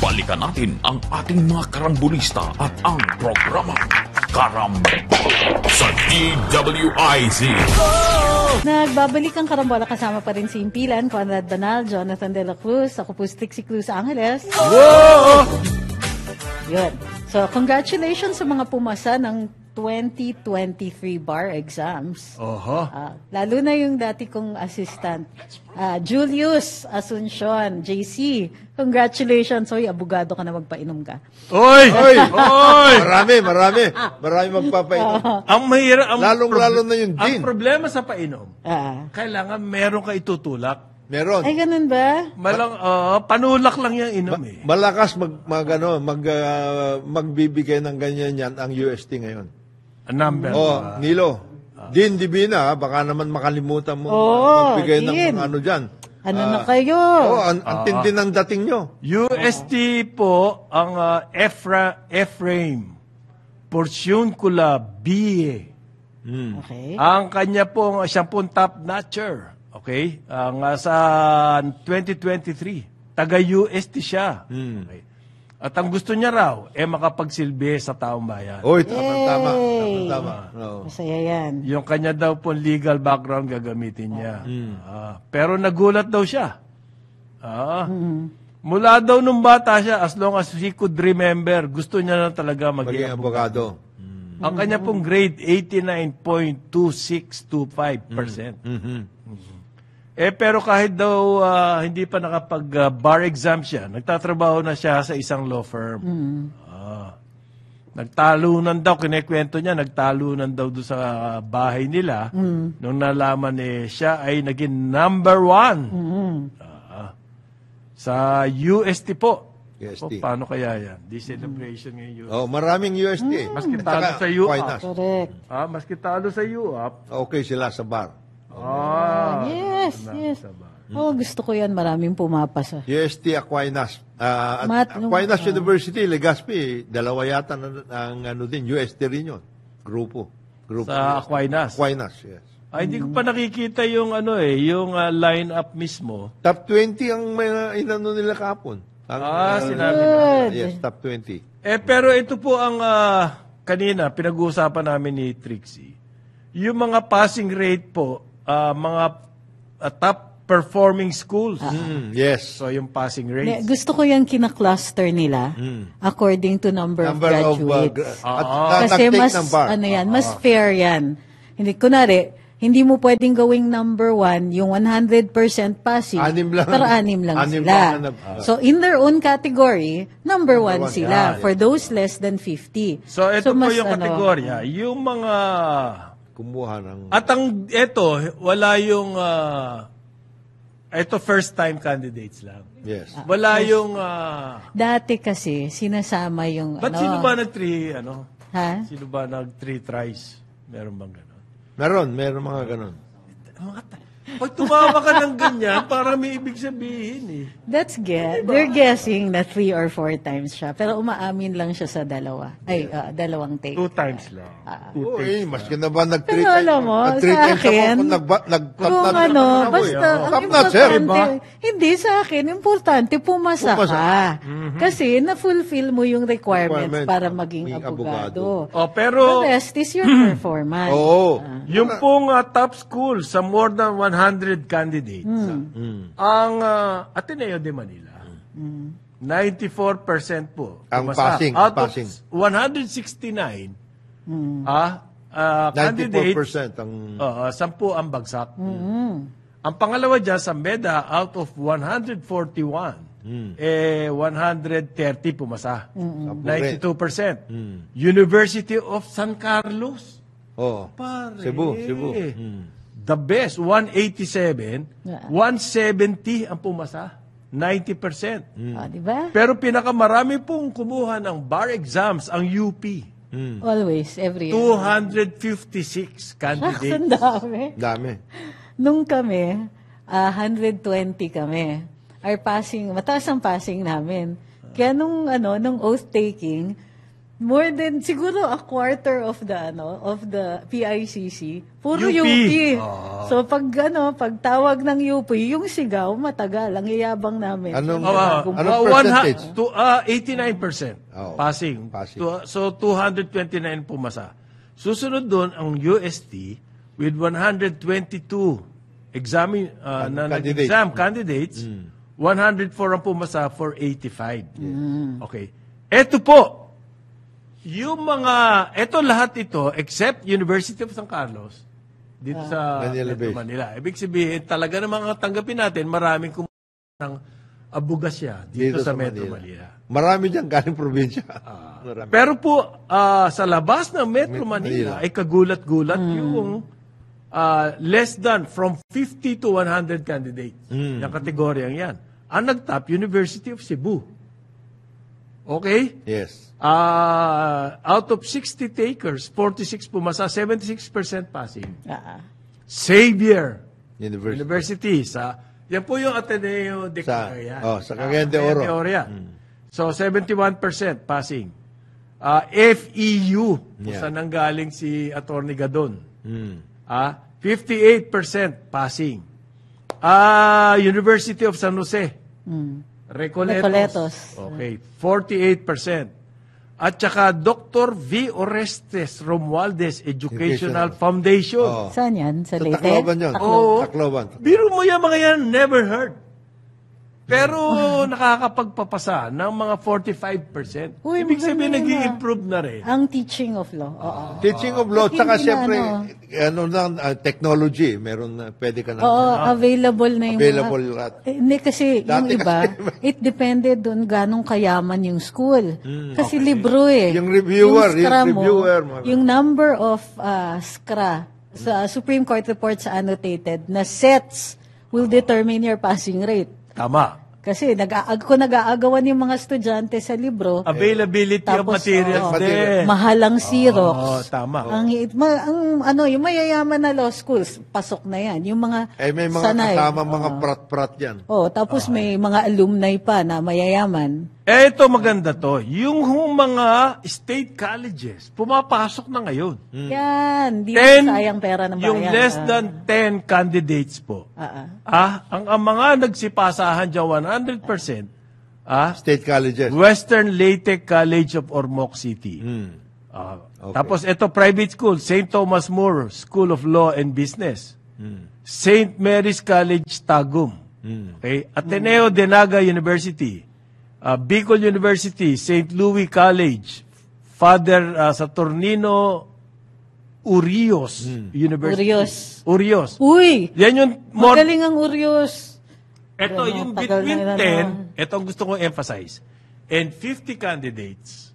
balikan natin ang ating mga karambulista at ang programa Karambula sa DWIZ. Nagbabalik ang karambola kasama pa rin si Impilan, Conrad Banal, Jonathan De La Cruz, ako po si Cruz Angeles. Whoa! Yun. So, congratulations sa mga pumasa ng 2023 bar exams. Oho. Lalo na yung dati kong assistant, Julius Asuncion, JC. Congratulations. Hoy, abogado ka na, magpainom ka. Oy! Oy! Oy! Marami magpapainom. Ang mahirap, Lalo na yung ang gin. problema sa painom, Ah. kailangan meron ka itutulak. Meron. Ay, ganun ba? Panulak lang yung inom eh. Malakas magbibigay ng ganyan yan ang UST ngayon. A number. Nilo. Din Divina, baka naman makalimutan mo magbigay ng Din. mga ano dyan. Ano na kayo? Ang tindi ng dating nyo. UST po ang Ephraim Porciuncula BA. Okay. Ang kanya pong siyang pong top notcher. Okay? Ang sa 2023. Taga-UST siya. Okay. At ang gusto niya raw, makapagsilbi sa taong bayan. Oy, tama. No. Masaya yan. Yung kanya daw pong legal background gagamitin niya. Pero nagulat daw siya. Mula daw nung bata siya, as long as he could remember, gusto niya na talaga maging abogado. Ang kanya pong grade, 89.2625%. Pero kahit daw hindi pa nakapag-bar exam siya, nagtatrabaho na siya sa isang law firm. Nagtalunan daw, kinekwento niya, nagtalunan daw doon sa bahay nila. Nung nalaman siya ay naging number 1 sa UST po. UST. Paano kaya yan? Di celebration ngayon. Maraming UST. Maski talo sa UAP. Correct. Maski talo sa UAP. Okay sila sa bar. Yes. Gusto ko yan. Maraming pumapasa. UST Aquinas. Aquinas University, Legazpi, dalawa yata ang din, UST rin yun. Grupo Sa Aquinas. Aquinas, yes. Hindi ko pa nakikita yung yung line-up mismo. Top 20 ang inano nila kapon. Sinabi na. Yes, top 20. Pero ito po ang kanina, pinag-uusapan namin ni Trixie. Yung mga passing rate po, mga top performing schools. Yes. So, yung passing rates. Gusto ko yung kina-cluster nila according to number of graduates. Kasi mas, mas fair yan. Hindi mo pwedeng gawing number 1, yung 100% passing, pero 6 lang sila. So, in their own category, number 1 sila for those less than 50. So, ito po yung kategorya. Yung mga kumuha ng... At wala yung... ito first-time candidates lang. Yes. Wala yung... Dati kasi, sinasama yung... Ba't sino ba nag-3, Ha? Sino ba nag-3 tries? Meron bang gano'n? Meron mga ganon. Pag tumawa ka ng ganyan, para may ibig sabihin They're guessing na 3 or 4 times siya. Pero umaamin lang siya sa dalawa. Dalawang take. 2 times lang. Maski na ba nag-3 Pero alam mo, sa akin, basta, ang importante, hindi sa akin, importante, pumasa ka. Kasi na-fulfill mo yung requirements para maging abogado. Pero, the rest is your performance. Yung pong top school sa more than 100 candidates, ang Ateneo de Manila, 94% po. Ang pumasa. passing. Out of 169 candidates, 94% ang... 10 ang bagsak. Ang pangalawa dyan, sa MEDA, out of 141, 130 pumasa. 92%. University of San Carlos. Pare. Cebu. The best, 187. 170 ang pumasa. 90%. Diba? Pero pinakamarami pong kumuha ng bar exams ang UP. Always, every year. 256 candidates. Ang Dami. Nung kami, 120 kami. Mataas ang passing namin. Kaya nung oath-taking, More than siguro a quarter of the PICC puro UP. UP. So pag tawag ng UP, yung sigaw matagal, ang iyabang namin. Anong percentage? 89% Oh, passing. passing. So 229 pumasa. Susunod doon ang UST with 122 exam candidates. 104 ang pumasa for 85. Okay. Ito po, yung ito lahat ito, except University of San Carlos, dito sa Manila. Ibig sabihin, talaga namang tanggapin natin, maraming ng abugasya dito sa Metro Manila. Marami dyan galing probinsya. Pero po, sa labas ng Metro Manila, ay kagulat-gulat yung less than from 50 to 100 candidates. Yung kategoryang yan. Ang nagtap, University of Cebu. Okay? Yes. Out of 60 takers, 46 pumasa, 76% passing. Xavier University. Yan po yung Ateneo de Cagayan. Sa Cagayan de Oro. So, 71% passing. FEU, saan nanggaling si Atty. Gadon. 58% passing. University of San Jose. Recoletos. Okay, 48%. At saka Dr. V. Orestes Romualdez Educational Foundation. Saan yan? Sa Leyte? Tacloban yun. Tacloban. Biro mo yan mga yan, never heard. Pero nakakapagpapasa ng mga 45%. Uy, Ibig sabihin, maganda yun, nag-i-improve na rin. Ang teaching of law. Oo. Teaching of law, tsaka Hindi na, siyempre, technology, meron, pwede ka na. Available na yung Available mga... lahat. Hindi kasi yung Dati iba, it depended doon ganong kayaman yung school. Kasi libro eh. Yung reviewer, yung number of SCRA sa Supreme Court report sa annotated na sets will determine your passing rate. Tama. Kasi nag-aagawan yung mga estudyante sa libro. Availability of materials din. Mahalang Xerox. Tama. Yung mayayaman na law schools, pasok na yan. Yung mga may mga sanay. kasama mga prat-prat yan. Tapos may mga alumni pa na mayayaman. Ito maganda to. Yung mga state colleges, pumapasok na ngayon. Yan. Di sayang pera ng bayan. Yung less than 10 candidates po. Ang mga nagsipasahan dyan 100%. State colleges. Western Leyte College of Ormoc City. Okay. Tapos ito private school, St. Thomas More School of Law and Business. St. Mary's College Tagum. Okay? Ateneo de Naga University. Bicol University, St. Louis College, Father Saturnino Urios University. Urios. Uy! Yan yung magaling ang Urios. Ito yung between 10, ito ang gusto kong emphasize, and 50 candidates,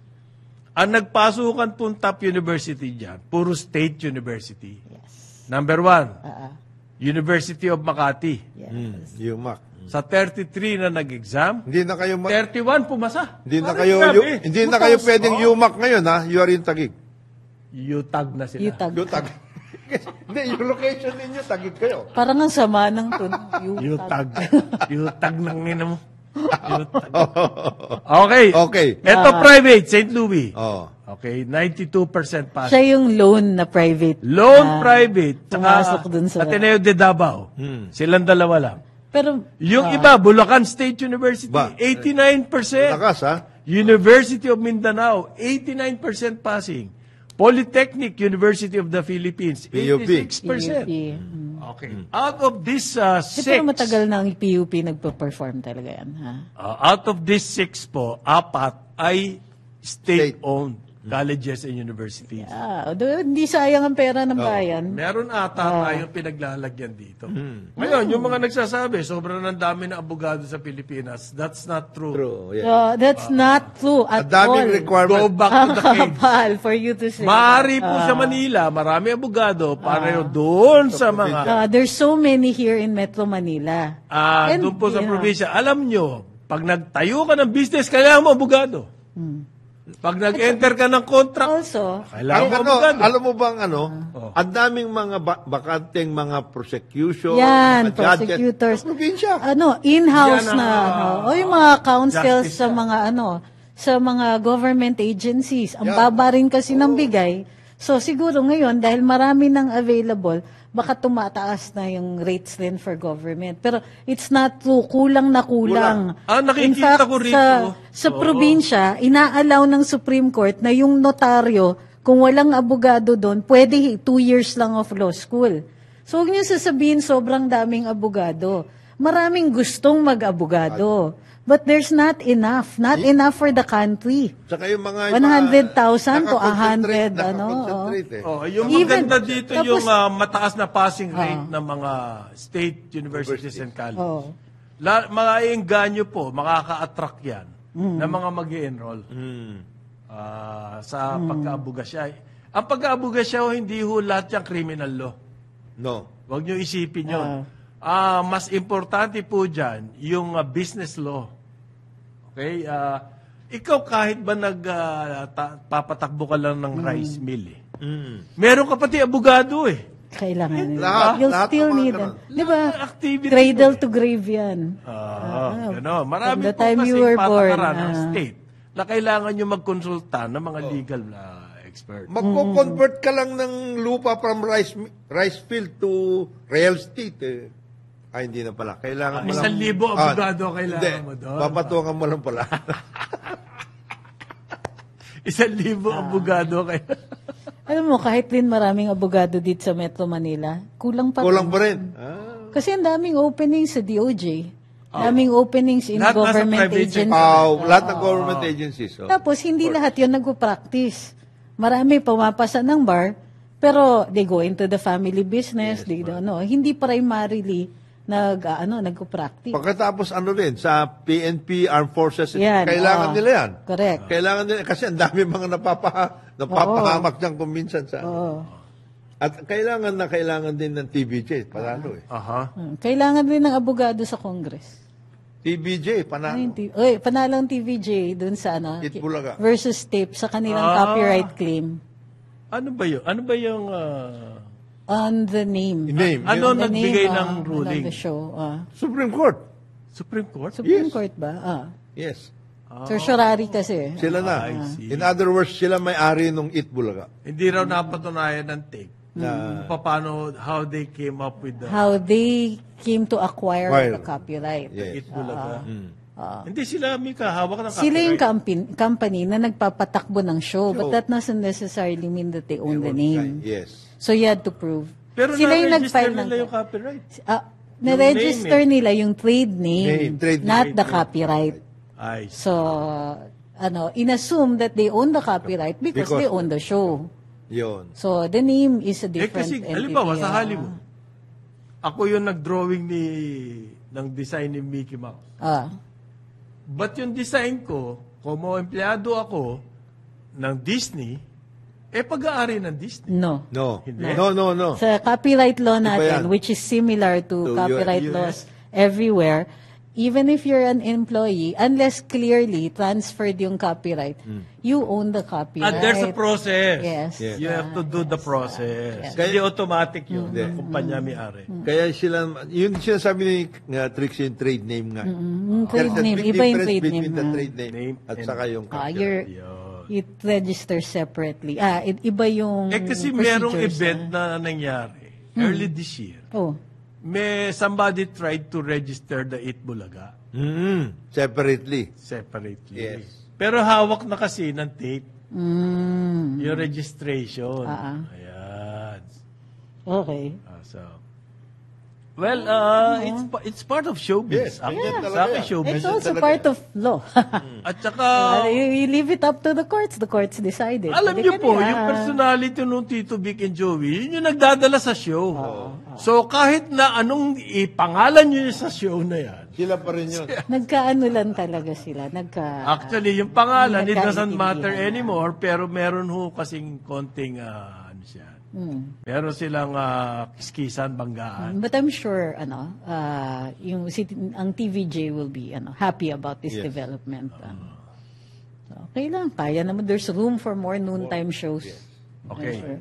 ang nagpasukan pong top university dyan, puro state university. Yes. Number 1, University of Makati. Yes. UMac. Sa 33 na nag-exam, Hindi na kayo 31 pumasa. Hindi na kayo pwedeng UMac ngayon, ha? You are in Taguig. UTAG na sila. UTAG. Hindi, yung location ninyo, Taguig kayo. Parang ang sama ng UTAG. UTAG ng ina mo. Okay. Ito private, St. Louis. Okay, 92% pass. Siya yung loan na private. Private. Pumasok dun sa... Ateneo de Davao. Silang dalawa lang. Pero, yung iba, Bulacan State University, 89%. Lakas, ha? University of Mindanao, 89% passing. Polytechnic University of the Philippines, 86%. Okay. Out of this 6... Pero matagal na ang PUP nagpo-perform talaga yan, ha? Out of this 6 po, 4 ay state-owned colleges and universities. Hindi sayang ang pera ng bayan. Meron ata tayong pinaglalagyan dito. Ngayon, yung mga nagsasabi, sobrang ng dami na abogado sa Pilipinas, that's not true. That's not true at all. Daming requirement. Go back to the caves. For you to say. Maaari po sa Manila, marami abogado, pareho doon sa mga... There's so many here in Metro Manila. Doon po sa probinsya. Alam nyo, pag nagtayo ka ng business, kailangan mo abogado. Pag nag-enter ka ng contract, also, kailangan mo abogado. Alam mo bang ang daming mga bakanteng mga prosecution, yan, mga judges, prosecutors. sa probinsya. In-house Yan na. O yung mga counsels justice sa mga sa mga government agencies. Ang baba rin kasi ng bigay. So siguro ngayon, dahil marami nang available, baka tumataas na yung rates din for government. Pero it's not true. Kulang na kulang. Nakikita In fact, ko rito. sa probinsya, inaalaw ng Supreme Court na yung notaryo, kung walang abogado doon, pwede 2 years lang of law school. So huwag niyo sasabihin sobrang daming abogado. Maraming gustong mag-abogado. But there's not enough. Not enough for the country. Saka yung mga 100,000 to 100, nakakonsentrate, Yung Even- maganda dito tapos- yung mataas na passing rate ng mga state universities and colleges. Mga po, makaka-attract yan na mga mag enroll sa pagka-abogasya. Ang pagka-abogasya, hindi ho lahat yung criminal law. No. Huwag nyo isipin yun. Mas importante po dyan, yung business law. Okay? Ikaw kahit ba papatakbo ka lang ng rice mill meron ka pati abogado Kailangan nila. Lahat- You'll lahat still ng mga need ganun. it. Di ba? Activity Cradle ko to grave yan. Marami From the po time kasi you were born, patakaran ng state na kailangan nyo magkonsulta ng mga legal expert. Magko-convert ka lang ng lupa from rice field to real estate. Hindi na pala. Kailangan mo 1,000 abogado kailangan mo doon. Papatungan mo lang pala. 1,000 abogado kayo. Alam mo, kahit din maraming abogado dito sa Metro Manila, kulang pa Kulang pa rin. Kasi ang daming openings sa DOJ. Daming openings in Lahat nasa government private agencies. Lahat ng government agencies. Tapos, hindi lahat yun nagpo-practice. Marami pumapasa ng bar, pero they go into the family business. Hindi primarily nagpo-practice. Pagkatapos rin, sa PNP, Armed Forces, Yan, kailangan nila yan. Correct. Kailangan nila, kasi ang dami mga napapahamak dyan kung minsan sa... At kailangan din ng TVJ, panalo Kailangan din ng abogado sa Congress. TVJ, panalo. Panalo ang TVJ dun sa Itbulaga. versus tape sa kanilang copyright claim. Ano ba yun? Ano ba yung... On the name. Name. Ano The nagbigay name, ng ruling? of the show. Supreme Court. Supreme Court? Supreme Yes. Court ba? Yes. Tertiary kasi. Sila na. I see. In other words, sila may-ari nung Itbulaga. Hindi raw napatunayan ng tape. Paano, how they came up with the How they came to acquire the copyright. Yes. Itbulaga. Hindi sila may kahawak ng Sila yung copyright. company na nagpapatakbo ng show, but that doesn't necessarily mean that they own the name. Yes. So you had to prove. Pero Sila yung na-register nag-file nila ng... yung copyright. na-register nila yung trade name, Trade not name. the copyright. Ay, So, inassume that they own the copyright because Because- they own the show. Yun. So, the name is a different kasi, entity. halimbawa, sa Hollywood, ako yung nag-drawing ng design ni Mickey Mouse. But yung design ko, como empleyado ako ng Disney, pag-aari ng Disney. No. No. Hindi? No. Sa copyright law yan. natin, which is similar to To copyright US. laws everywhere, even if you're an employee, unless clearly transferred yung copyright, you own the copyright. And there's a process. Yes. You have to do the process. Kaya- Hindi automatic yun. Ng kumpanya may-ari. Kaya sila, yun sinasabi ni Trixie yung trade name nga. Trade There's a name. big Iba yung difference trade between name. the trade name Name at and- saka yung copyright. It registers separately. Iba yung Kasi merong procedures, event na nangyari early this year. May somebody tried to register the Itbulaga Separately. separately. Yes. Pero hawak na kasi ng tape yung registration. Ayan. Okay. Well, it's part of showbiz. Yes, ganyan talaga Sa akin, yan. showbiz. It's also talaga part of law. At saka, You leave it up to the courts. The courts decide it. alam niyo po, yung personality nung Tito Vic and Joey, yun yung nagdadala sa show. So, kahit na anong ipangalan nyo sa show na yan, Sila pa rin yun. Nagkaano lang talaga sila. actually, yung pangalan, it doesn't Nagkaintindihan matter na. anymore, pero meron ho kasing konting, ano siya, meron silang kiskisan, banggaan. But I'm sure, ang TVJ will be happy about this development. So, okay lang. Kaya naman, there's room for more noontime shows. Okay. Sure.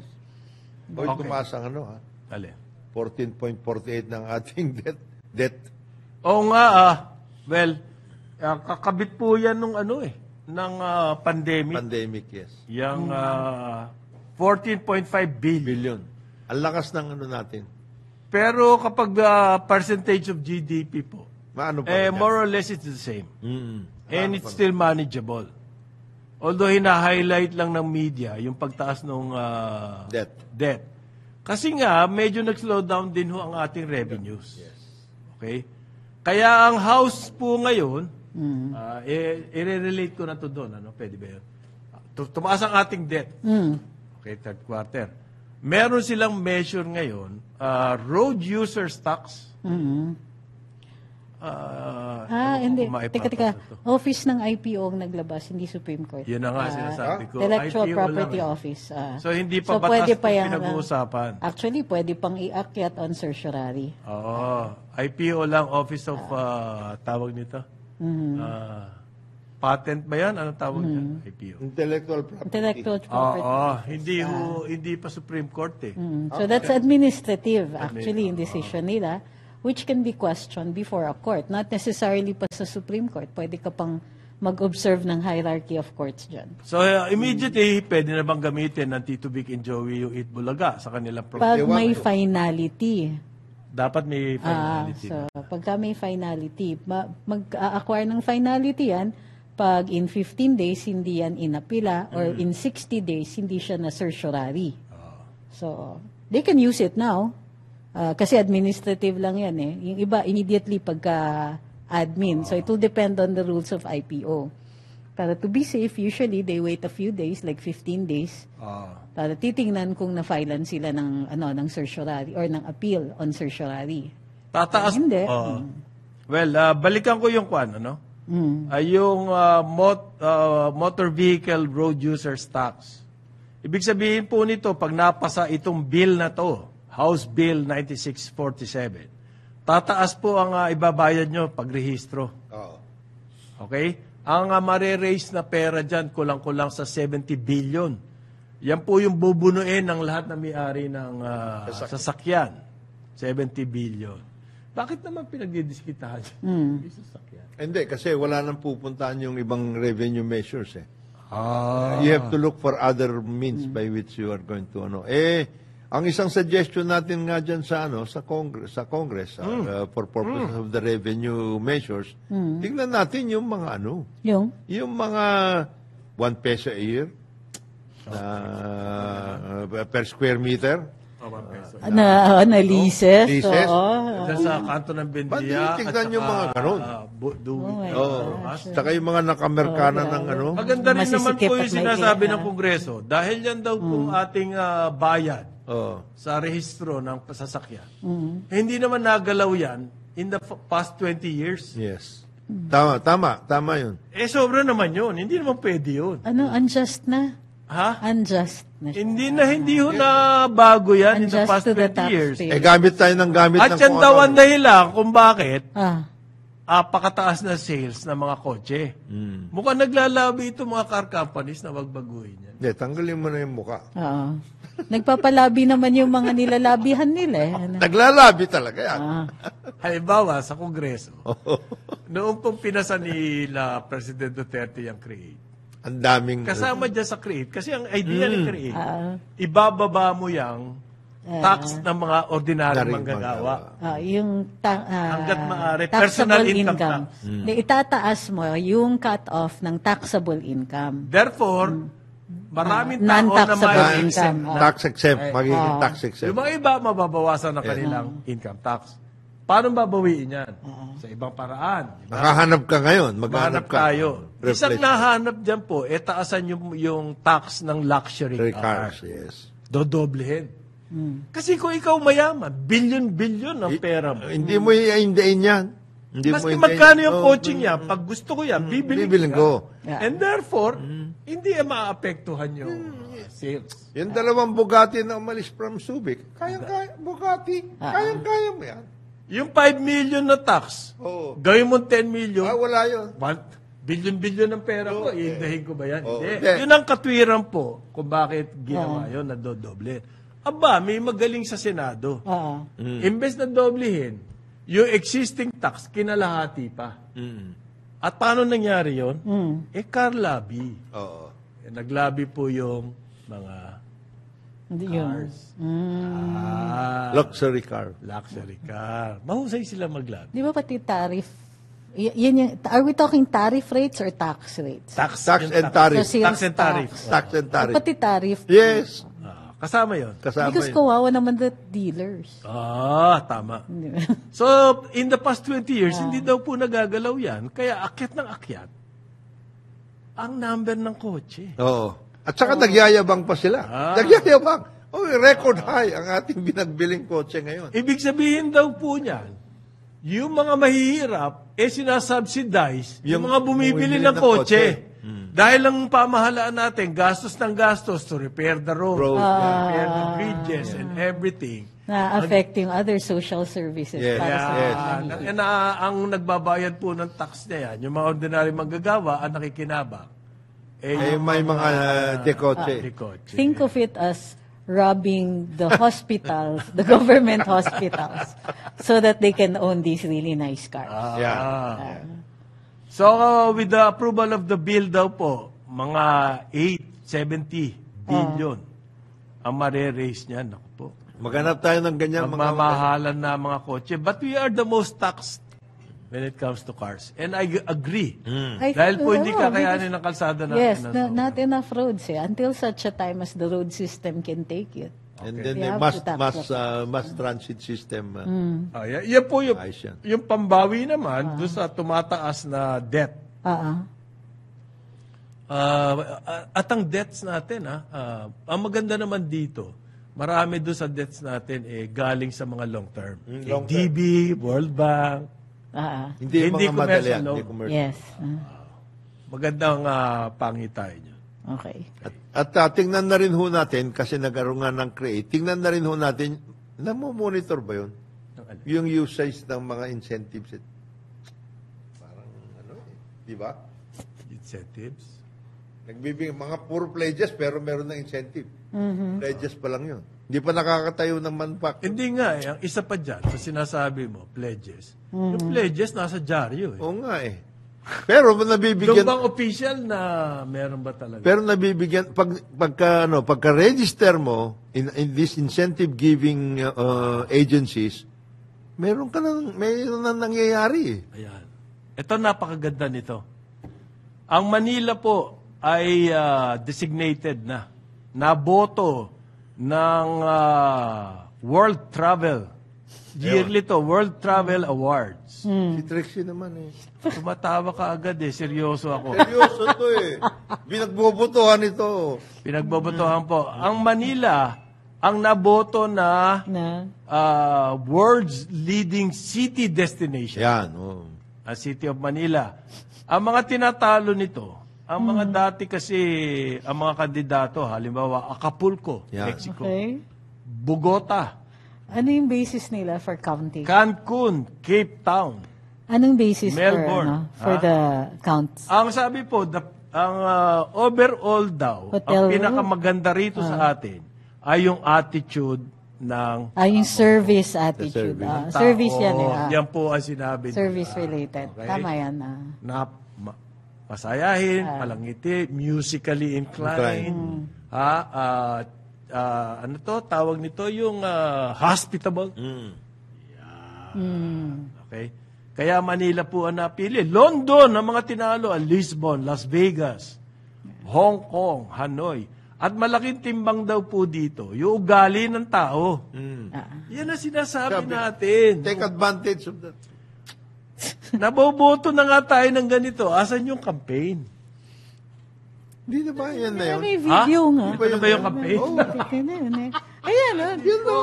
Hoy, tumaas ang Dali. 14.48 ng ating debt. Oo nga, well, kakabit po yan nung ng pandemic. Pandemic, yes. Yung 14.5 billion. Billion. Ang lakas ng ano natin. Pero kapag percentage of GDP po, Maano pa rin yan? more or less it's the same. And Maano it's pa rin? still manageable. Although hina-highlight lang ng media yung pagtaas ng debt. Kasi nga, medyo nag-slow down din ho ang ating revenues. Okay? Kaya ang house po ngayon, i-relate ko na to doon. Ano? Pwede ba yun? Tumaas ang ating debt. Okay, third quarter. Meron silang measure ngayon, road users tax. Hindi. Teka. Office ng IPO ang naglabas, hindi Supreme Court. Yun na nga sinasabi ko. Intellectual IPO Property lang. Office. So, hindi pa batas pwede pa pa yan, pinag-uusapan. Actually, pwede pang iakyat on certiorari. Oo. IPO lang, Office of, tawag nito? Patent ba yan? Anong tawag niyan? IPO. Intellectual property. Intellectual Property. Oo. Hindi pa Supreme Court eh. So that's administrative, actually, in decision nila, which can be questioned before a court. Not necessarily pa sa Supreme Court. Pwede ka pang mag-observe ng hierarchy of courts dyan. So, immediately, pwede na bang gamitin ng Tito Vic and Joey yung Eat Bulaga sa kanilang Pag may finality. Dapat may finality. So, pagka may finality, mag-acquire ng finality yan, pag in 15 days, hindi yan inapila, or in 60 days, hindi siya na certiorari. So, they can use it now. Kasi administrative lang yan eh. Yung iba, immediately pagka-admin. So, it will depend on the rules of IPO. Para to be safe, usually, they wait a few days, like 15 days, para titingnan kung na-filean sila ng certiorari or ng appeal on certiorari. Tataas. Hindi. Well, balikan ko yung kwan, ano? Yung motor vehicle road users tax. Ibig sabihin po nito, pag napasa itong bill na to, House Bill 9647, tataas po ang ibabayad nyo pag rehistro. Okay? Ang mare-raise na pera dyan, kulang-kulang sa 70 billion. Yan po yung bubunuin ng lahat na may-ari ng sasakyan. 70 billion. Bakit naman pinagdidiskitahan yung sasakyan? Hindi, kasi wala nang pupuntahan yung ibang revenue measures eh. You have to look for other means by which you are going to ang isang suggestion natin nga dyan sa Congress for purposes of the revenue measures, tingnan natin yung mga yung mga 1 peso a year per square meter. Na leases. Leases. Sa kanto ng Bendia. Tingnan yung mga ganun. Saka yung mga nakamerkana ng Maganda rin naman po yung sinasabi ng Kongreso. Dahil yan daw kung ating bayad sa rehistro ng sasakyan. Hindi naman nagalaw yan in the past 20 years. Yes. Tama yun. Sobra naman yun. Hindi naman pwede yun. Unjust na? Ha? Unjust na siya. Hindi ho na bago yan in the past 20 years. Gamit tayo ng gamit At ng yan daw ang dahilan kung bakit pakataas na sales ng mga kotse. Mukhang naglalabi ito mga car companies na magbaguhin yan. Tanggalin mo na yung muka. Oo. Nagpapalabi naman yung mga nilalabihan nila eh. Naglalabi talaga yan. Halimbawa, sa Kongreso, noong pong pinasa nila President Duterte yung CREATE, ang daming... kasama dyan sa CREATE, kasi ang idea ni CREATE, ibababa mo yung tax ng mga ordinaryong manggagawa. Yung hanggat maaari, taxable personal income tax. Itataas mo yung cut-off ng taxable income. Therefore, maraming tao na non-taxable may income. Tax exempt. Magiging tax exempt. Yung mga iba, mababawasan ng kanilang income tax. Paano babawiin yan? Sa ibang paraan. Nakahanap ka ngayon. Maghanap tayo. Isang nahanap dyan po, taasan yung tax ng luxury cars. Yes. Dodoblehin. Kasi kung ikaw mayaman, billion-billion ang pera mo. Hindi mo iindain yan. Maski magkano yung coaching yan, pag gusto ko yan, bibiling ko. And therefore, hindi maapektuhan yung sales. Yung dalawang Bugatti na umalis from Subic, kayang-kaya, Bugatti, kayang-kaya mo yan. Yung 5 million na tax, gawin mo 10 million. Wala yun. Billion-billion ng pera ko, iindahin ko ba yan? Hindi. Yun ang katwiran po kung bakit ginawa yun na dodoble. Aba, may magaling sa Senado. Imbes na doblehin, yung existing tax, kinalahati pa. At paano nangyari yon? Car lobby. Oo. Naglabi po yung mga Hindi yun. cars. Luxury car. Luxury car. Mahusay sila maglabi. Di ba pati tariff? Are we talking tariff rates or tax rates? Tax Tax yung and tariff. So, sales Tax and tariff. Tax and tariff. Pati tariff. Yes. Kasama yon. Kasama Because yun. kawawa naman the dealers. Tama. So, in the past 20 years, hindi daw po nagagalaw yan. Kaya akyat ng akyat ang number ng kotse. Oo. At saka nagyayabang pa sila. Nagyayabang. Record high ang ating binagbiling kotse ngayon. Ibig sabihin daw po niyan, yung mga mahihirap, sinasubsidize yung mga bumibili ng kotse. Dahil ang pamahalaan natin, gastos ng gastos to repair the road, repair the bridges, and everything. Na-affect yung other social services. Yes. Para sa Ang nagbabayad po ng tax na yan, yung mga ordinary manggagawa, ang nakikinabang. May mga dekotse. Kotse. Think of it as robbing the hospitals, the government hospitals, so that they can own these really nice cars. So, with the approval of the bill daw po, mga 870 billion ang mare-raise niyan. Naku po. Maghanap tayo ng ganyan mga... Mamahalan na mga kotse. But we are the most taxed when it comes to cars. And I agree. Dahil po hindi kakayanin ng kalsada natin. Yes, not enough roads until such a time as the road system can take it. And then They the have mass transit system. Yan po yung, Ayos yan. yung pambawi naman doon sa tumataas na debt. At ang debts natin, ang maganda naman dito, marami doon sa debts natin galing sa mga long term. Long term. DB, World Bank. Hindi mga commercial madalian. loan. Hindi commercial. Yes. Magandang pangitay niyo. Okay. At tingnan na rin ho natin, kasi nagkaroon nga ng CREATE, tingnan na rin ho natin, namomonitor ba yun? Yung usage ng mga incentives. Parang di ba? Incentives. Nagbibigay mga puro pledges pero meron ng incentive. Pledges pa lang yun. Hindi pa nakakatayo ng manufacturer. Hindi nga ang isa pa dyan, sa sinasabi mo, pledges. Yung pledges nasa dyaryo Oo nga eh. Pero nabibigyan... Doon bang official na meron ba talaga? Pero nabibigyan, pagka-register mo in these incentive-giving agencies, meron na nangyayari. Ayan. Ito napakaganda nito. Ang Manila po ay designated na. Naboto ng World Travel. Yearly to, World Travel Awards. Si Trixie naman eh. Tumatawa ka agad seryoso ako. Seryoso to eh. Binagbobotohan ito. Pinagbobotohan po. Ang Manila, ang naboto na world's leading city destination. Yan. Ang City of Manila. Ang mga tinatalo nito, ang mga dati kasi, ang mga kandidato, halimbawa, Acapulco, Yan. Mexico. Okay. Bogota. Ano yung basis nila for counting? Cancun, Cape Town. Anong basis Melbourne. for the counts? Ang sabi po, ang overall daw, Hotel ang pinakamaganda rito sa atin, ay yung attitude ng yung service attitude. Service yan eh. Yan po ang sinabi. Service related. Okay? Tama yan. Masayahin, palangiti, musically inclined. Ano to? Tawag nito yung hospitable. Okay? Kaya Manila po ang napili. London, ang mga tinalo, Lisbon, Las Vegas, Hong Kong, Hanoi. At malaking timbang daw po dito, yung ugali ng tao. Yan ang sinasabi natin. Take advantage of that. Naboboto na nga tayo ng ganito. Asan yung campaign? Hindi na ba yan na yun? May video nga. Ito na ba yung campaign? Ayan,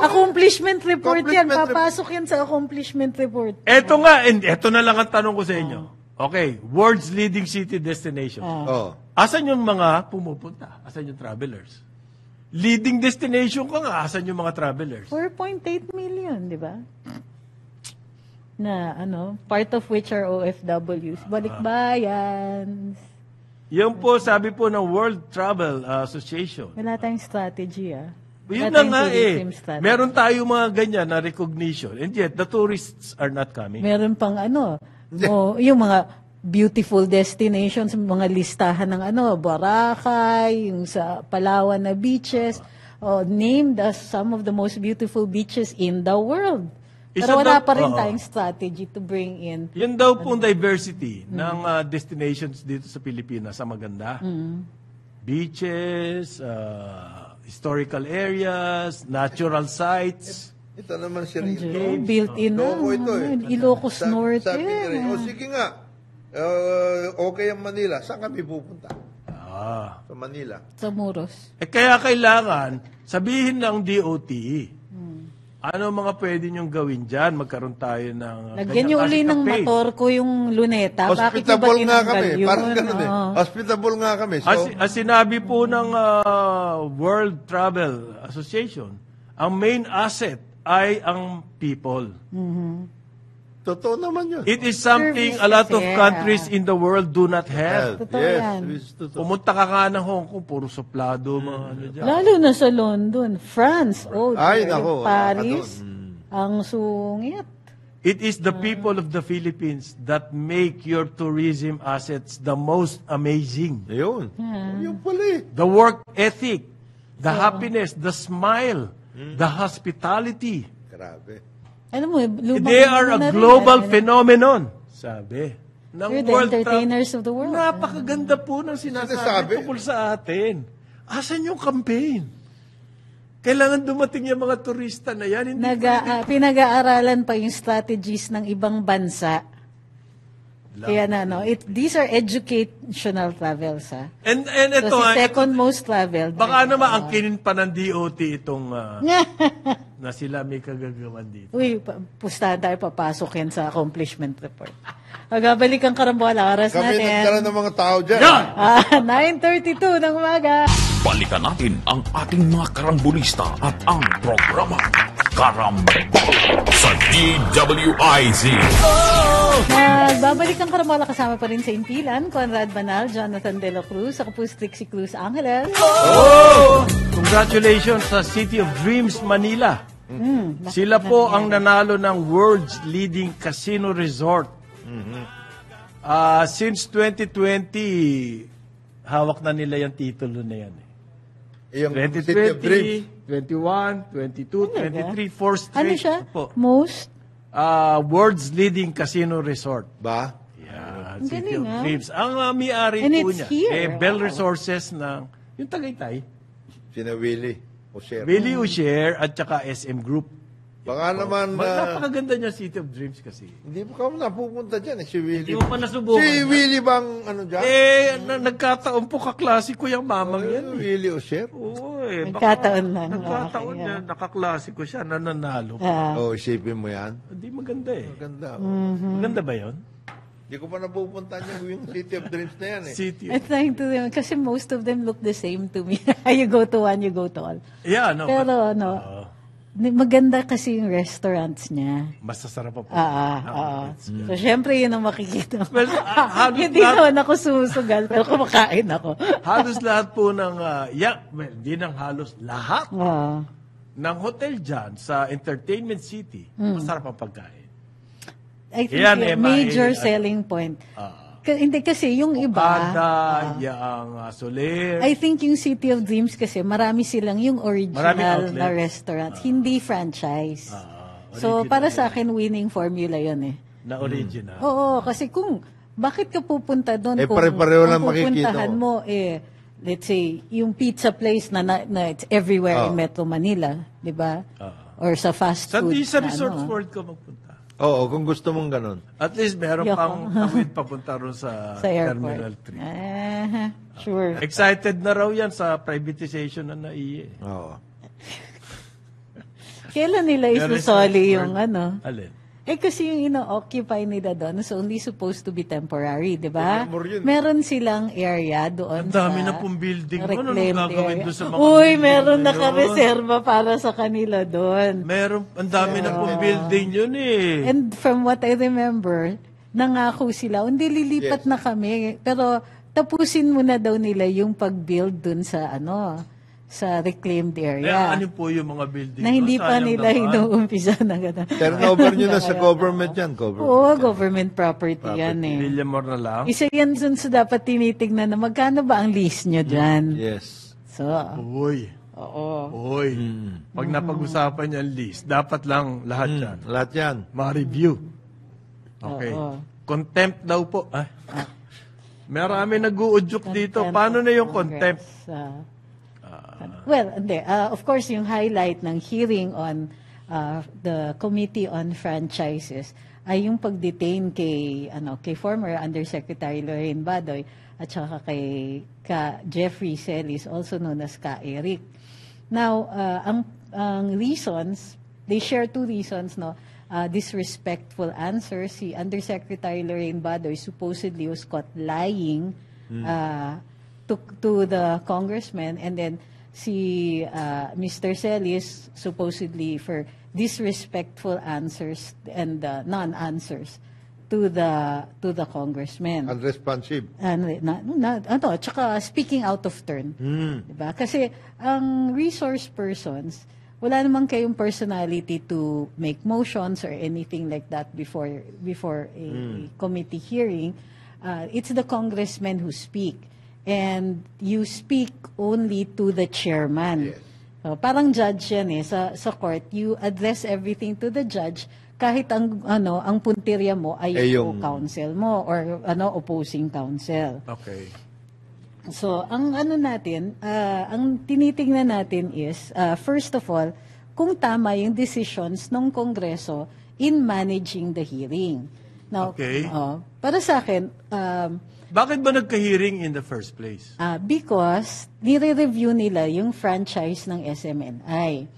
accomplishment report yan. Papasok yan sa accomplishment report. Eto nga, and eto na lang ang tanong ko sa inyo. Okay, world's leading city destination. Asan yung mga pumupunta? Asan yung travelers? Leading destination ka nga, asan yung mga travelers? 4.8 million, di ba? Na part of which are OFWs. Balikbayan. Yan po, sabi po ng World Travel Association. Wala tayong strategy, Yun na nga Meron tayo mga ganyan na recognition. And yet, the tourists are not coming. Meron pang yung mga beautiful destinations, mga listahan ng Boracay, yung sa Palawan na beaches, named as some of the most beautiful beaches in the world. Pero wala pa rin tayong strategy to bring in. Yan daw pong diversity ng destinations dito sa Pilipinas sa maganda. Beaches, historical areas, natural sites. Ito naman si Rito. Built-in na. Ilocos Norte. Sabi ni Rito, sige nga, okay ang Manila. Saan kami pupunta? Sa Manila. Sa Muros. Kaya kailangan sabihin ng DOTE. Ano mga pwede niyong gawin dyan? Magkaroon tayo ng... Lagyan niyo uli ng motor ko yung luneta. Hospitable nga kami. Parang ganun eh. Hospitable nga kami. So, as sinabi po ng World Travel Association, ang main asset ay ang people. totoo naman yun. It is something a lot of countries in the world do not have. Totoo yan. Pumunta ka nga ng Hong Kong, puro suplado, mga ano dyan. Lalo na sa London, France, Ay, nako, Paris, ang sungit. It is the people of the Philippines that make your tourism assets the most amazing. Yun. Yun pala eh. The work ethic, the happiness, the smile, the hospitality. Grabe. Alam mo, They are a global phenomenon, sabi. We're the entertainers of the world. Napakaganda po ng sinasabi tungkol sa atin. Asan yung campaign? Kailangan dumating yung mga turista na yan. Pinag-aaralan pa yung strategies ng ibang bansa. Kaya these are educational travels, ha? And ito, so, si second most travel. Baka naman angkinin pa ng DOT itong na sila may kagagawan dito. Uy, pustahan tayo, papasok yan sa accomplishment report. Magbabalik ang karambola, oras Kami natin. nagdala ng mga tao dyan. 9:32 ng umaga. Balikan natin ang ating mga karambulista at ang programa Karambol sa DWIZ. Babalik ang karambola kasama pa rin sa impilan, Conrad Banal, Jonathan De La Cruz, ako po si Trixie Cruz Angeles. Congratulations sa City of Dreams, Manila. Sila po ang nanalo ng world's leading casino resort. Since 2020, hawak na nila yung titulo na yan. Yung City of Dreams. 2021, 22, 23, 4 straight. Ano siya? Po. Most? World's leading casino resort. Ba? Yeah, Ang City galing, of Dreams. Ang may-ari And po it's niya. here. Bell Resources ng yung Tagaytay. Sina Willie Osher. Willie Usher at saka SM Group. Baka naman Napakaganda niya City of Dreams kasi. hindi mo ka napupunta dyan eh, si Willie. Hindi mo pa nasubukan. Si Willie bang ano dyan? Nagkataon po kaklasiko yung mamang yan. Willie Osher? Oo Nagkataon lang. Nagkataon Okay, yan. Nakaklasiko siya, nananalo. Isipin mo yan. Hindi maganda eh. Maganda. Maganda ba yun? Hindi ko pa napupunta yung City of Dreams na yan eh. City. I'm trying to kasi most of them look the same to me. You go to one, you go to all. Yeah, no. Pero maganda kasi yung restaurants niya. Masasarap pa po. So, syempre, yun ang makikita. Well, Hindi naman ako susugal, pero kumakain ako. halos lahat po ng, hindi ng halos lahat ng hotel dyan sa Entertainment City, masarap ang pagkain. I think Yan, yung major selling point. Hindi kasi yung iba, Okada, yung Soler. I think yung City of Dreams kasi marami silang yung original na restaurant, hindi franchise. So, para sa akin, winning formula yun eh. Na original. Oo, kasi bakit ka pupunta doon kung pare-pareho lang makikita pupuntahan mo, let's say, yung pizza place na it's everywhere in Metro Manila, di ba? Or sa fast food. Sa Resorts World ka magpunta. Oo, kung gusto mong ganun. At least meron pang tawid papunta ron sa airport. Terminal 3. Sure. Excited na raw yan sa privatization na naiye. Oo. Kailan nila isusoli yung Alin? kasi yung ino-occupy nila doon is only supposed to be temporary, di ba? Yun. Meron silang area doon Ang dami na pong building. Ano reclaimed gagawin area. doon sa mga Uy, building meron na yun? nakareserba para sa kanila doon. Ang dami na pong building yun eh. And from what I remember, nangako sila, hindi lilipat na kami. Pero tapusin muna daw nila yung pag-build dun sa sa reclaimed Kaya area. ano po yung mga building? Na hindi doon? pa Sayang nila naman. inuumpisa na gano'n. Turnover nyo na sa government yan. Oo, government property yan eh. Villamor na lang? Isa yan dun sa dapat tinitignan na magkano ba ang lease nyo dyan. Yes. So, Uy. oo. Uy. Pag napag-usapan yung list, dapat lang lahat yan. Lahat yan. Ma-review. Okay. Oo. Contempt daw po. Ay. Marami nag-uudyok dito. Paano na yung contempt? Well, hindi. Of course, yung highlight ng hearing on the Committee on Franchises ay yung pag-detain kay former Undersecretary Lorraine Badoy at saka kay Jeffrey Celis, also known as Ka Eric. Now, ang reasons, they share two reasons, no? Disrespectful answers. Si Undersecretary Lorraine Badoy supposedly was caught lying to the congressman, and then si Mr. Celis supposedly for disrespectful answers and non-answers to the congressman. Unresponsive. Tsaka speaking out of turn. Diba? Kasi ang resource persons, wala naman kayong personality to make motions or anything like that before a committee hearing. It's the congressmen who speak. And you speak only to the chairman. Yes. So, parang judge yan eh. Sa court, you address everything to the judge kahit ang puntirya mo ay yung counsel mo or opposing counsel. Okay. So, ang ang tinitingnan natin is, first of all, kung tama yung decisions ng Kongreso in managing the hearing. Now, Okay. Para sa akin, Bakit ba nagka-hearing in the first place? because nire-review nila yung franchise ng SMNI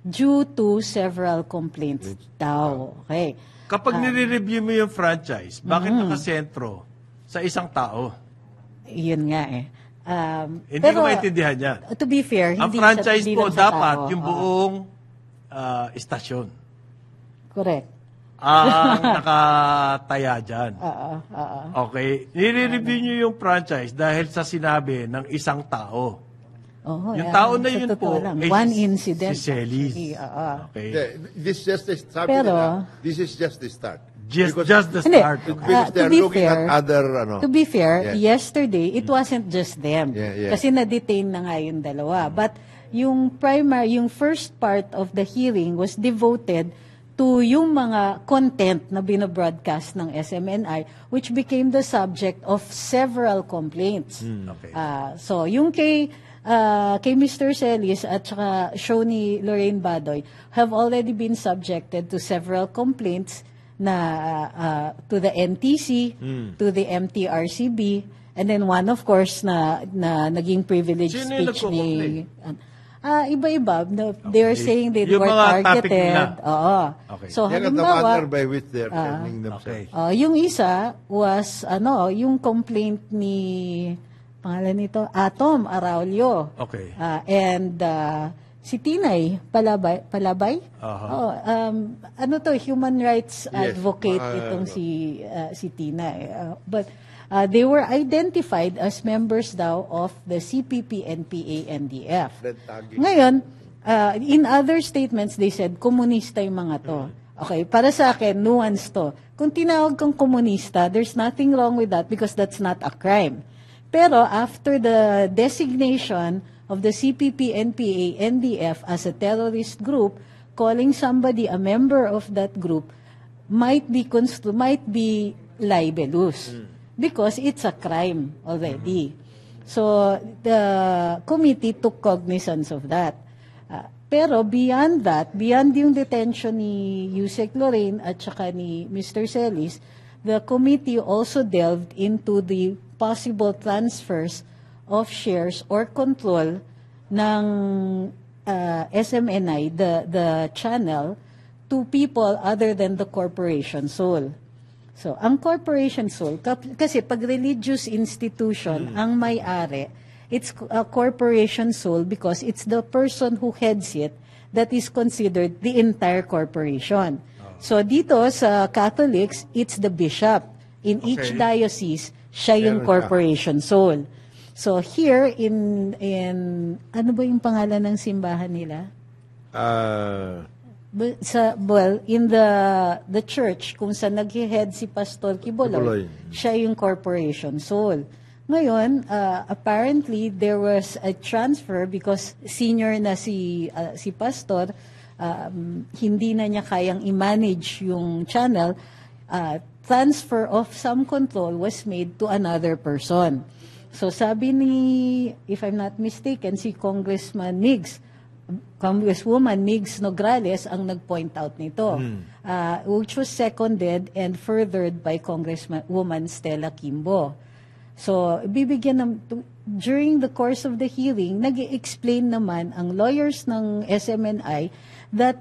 due to several complaints daw. Okay. Kapag nire-review mo yung franchise, bakit nakasentro sa isang tao? Yun nga eh. Hindi ko maintindihan yan. To be fair, Ang hindi franchise hindi po lang sa dapat tao. yung buong istasyon. Correct. Ang nakataya dyan. Oo. Okay. Nire-review nyo yung franchise dahil sa sinabi ng isang tao. Oo, Yung yan. tao na Sa yun totoo po, lang. eh, One incident. si Celis. actually, oo. Okay. This is just the start. Pero- This is just the start. Just the Hindi. start. Okay. Because To they're be looking fair- at other, To be fair, Yeah. yesterday, it wasn't just them. Yeah. Kasi na-detain na nga yung dalawa. But yung first part of the hearing was devoted to yung mga content na binobroadcast ng SMNI, which became the subject of several complaints. Okay. So, yung kay Mr. Celis at saka show ni Lorraine Badoy have already been subjected to several complaints na to the NTC, to the MTRCB, and then one of course na naging privileged Sino yung speech ni nagko-complain? iba-iba. They are saying they Yung were mga topic targeted. nila. Oo. Okay. So, Yan ang the manner halimbawa, by which they're turning themselves. Okay. yung isa was, yung complaint ni, pangalan nito, Atom Araulio. Okay. And si Tinay Palabay. Aha. Human rights advocate itong si Tinay. But they were identified as members daw of the CPP, NPA, NDF. Red tagging. Ngayon, in other statements, they said, komunista yung mga to. Okay, para sa akin, nuance to. Kung tinawag kang komunista, there's nothing wrong with that because that's not a crime. Pero after the designation of the CPP, NPA, NDF as a terrorist group, calling somebody a member of that group might be libelous because it's a crime already. So the committee took cognizance of that. Pero beyond that, beyond yung detention ni Yusek Lorraine at saka ni Mr. Celis, the committee also delved into the possible transfers of shares or control ng SMNI, the channel, to people other than the corporation sole. So, ang corporation sole, kasi pag religious institution ang may-ari, it's a corporation sole because it's the person who heads it that is considered the entire corporation. So, dito sa Catholics, it's the bishop. In each Okay. diocese, siya yung corporation sole. So here in ano ba yung pangalan ng simbahan nila? In the church kung saan nag-head si Pastor Quiboloy, siya yung corporation sole. Ngayon, apparently there was a transfer because senior na si Pastor, hindi na niya kayang i-manage yung channel. Transfer of some control was made to another person. So sabi ni, if I'm not mistaken, si Congresswoman Migs Nograles ang nag-point out nito, which was seconded and furthered by Congresswoman Stella Kimbo. So, during the course of the hearing, nag-explain naman ang lawyers ng SMNI that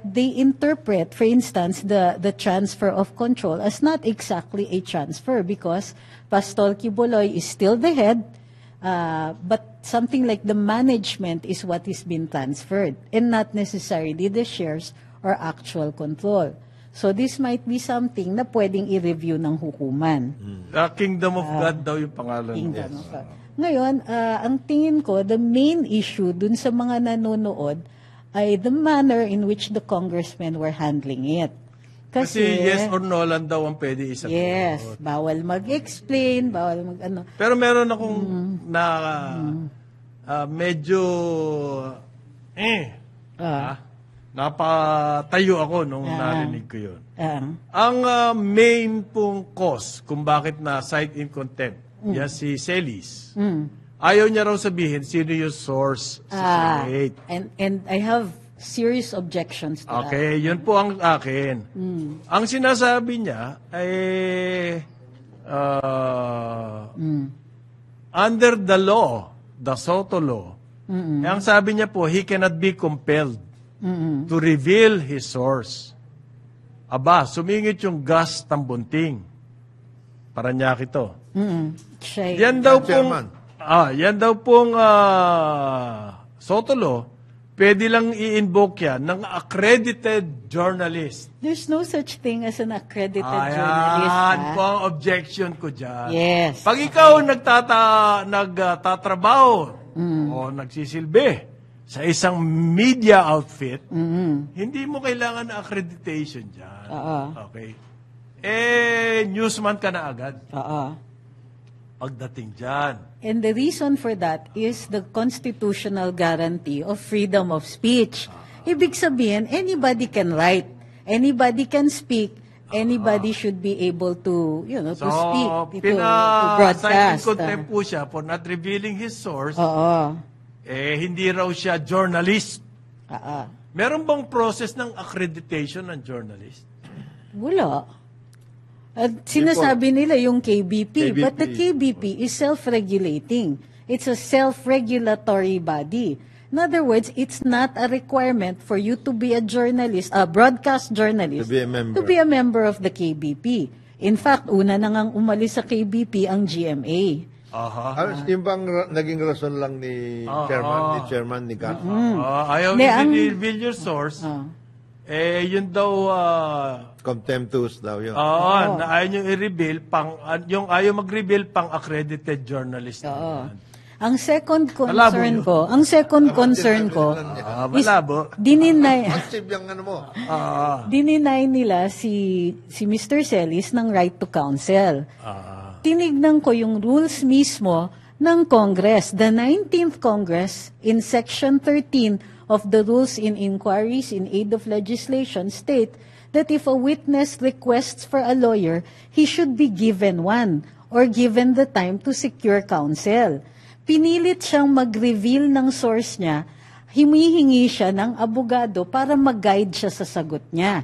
they interpret, for instance, the transfer of control as not exactly a transfer because Pastor Quiboloy is still the head, but something like the management is what is being transferred and not necessarily the shares or actual control. So this might be something na pwedeng i-review ng hukuman. Kingdom of God daw yung pangalan. Kingdom of God. Ngayon, ang tingin ko, the main issue dun sa mga nanonood ay the manner in which the congressmen were handling it. Kasi yes or no lang daw ang pwede isagot. Yes, bawal mag-explain, bawal mag-ano. Pero meron akong medyo napatayo ako nung narinig ko yun. Ang main pong cause kung bakit na cite in contempt, yan si Celis. Ayaw niya raw sabihin sino yung source sa Senate. And I have serious objections to that. Okay, yun po ang akin. Ang sinasabi niya ay under the law, the Soto law, ang sabi niya po, he cannot be compelled to reveal his source. Aba, sumingit yung gas tambunting. Paranaque ito. Yan daw pong Soto law, pwede lang i-invoke yan ng accredited journalist. There's no such thing as an accredited journalist. Ayan po ang objection ko dyan. Yes. Pag ikaw nagtatrabaho o nagsisilbi sa isang media outfit, hindi mo kailangan ng accreditation dyan. Okay? Newsman ka na agad. Pagdating dyan. And the reason for that is the constitutional guarantee of freedom of speech. Ibig sabihin, anybody can write, anybody can speak, anybody should be able to, to speak, to broadcast. So, contempt po siya for not revealing his source. Hindi raw siya journalist. Meron bang process ng accreditation ng journalist? Wala. At sinasabi nila yung KBP, but the KBP is self-regulating. It's a self-regulatory body. In other words, it's not a requirement for you to be a journalist, a broadcast journalist, to be a member of the KBP. In fact, una na ngang umalis sa KBP ang GMA. Yung bang naging rason lang ni chairman ni Gat? Ayaw i-reveal your source. Yun daw contemptuous daw yun. Na ayaw nyo i-reveal yung ayaw mag-reveal pang accredited journalist. Ang second concern ko is dininay nila si Mr. Celis ng right to counsel. Tinignan ko yung rules mismo ng Congress, the 19th Congress in Section 13 of the Rules in Inquiries in Aid of Legislation state that if a witness requests for a lawyer, he should be given one or given the time to secure counsel. Pinilit siyang mag-reveal ng source niya, humihingi siya ng abogado para mag-guide siya sa sagot niya.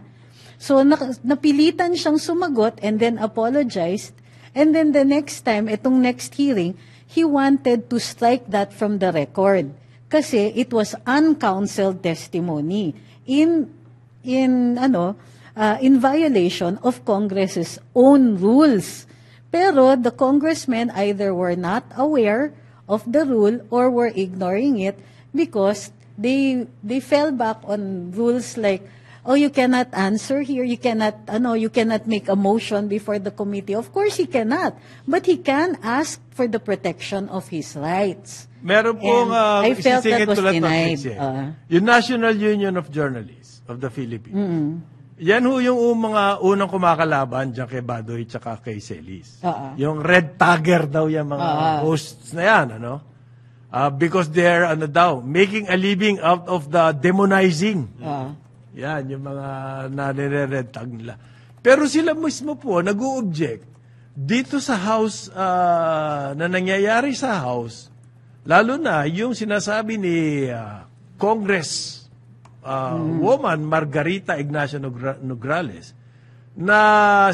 So, napilitan siyang sumagot and then apologized, and then the next time, itong next hearing, he wanted to strike that from the record. Kasi it was uncounseled testimony in violation of Congress's own rules. Pero the congressmen either were not aware of the rule or were ignoring it because they fell back on rules like oh, you cannot answer here, you cannot make a motion before the committee. Of course he cannot, but he can ask for the protection of his rights. Meron pong I felt that was isisingit ko lang denied. yung National Union of Journalists of the Philippines. Yan ho yung mga unang kumakalaban dyan kay Badoy tsaka kay Celis. Yung red tagger daw yung mga hosts na yan, ano? Because they're, making a living out of the demonizing. Yan, yung mga nare-red tag nila. Pero sila mismo po, nag-o-object dito sa House, na nangyayari sa House, lalo na yung sinasabi ni Congress woman Margarita Ignacio Nograles na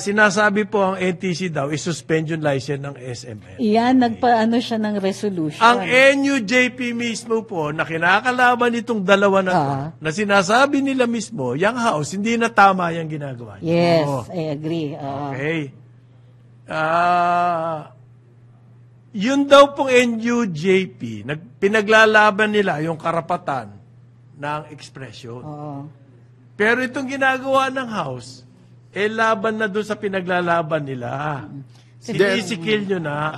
sinasabi po ang NTC daw is-suspend yung license ng SMN. Yan, nagpaano siya ng resolution. Ang NUJP mismo po, na kinakalaban itong dalawa na to, na sinasabi nila mismo, yung House, hindi na tama yung ginagawa niya. Yes, I agree. Okay. Yun daw pong NUJP, pinaglalaban nila yung karapatan ng expression. Pero itong ginagawa ng House, laban na doon sa pinaglalaban nila. Sinisikil nyo na.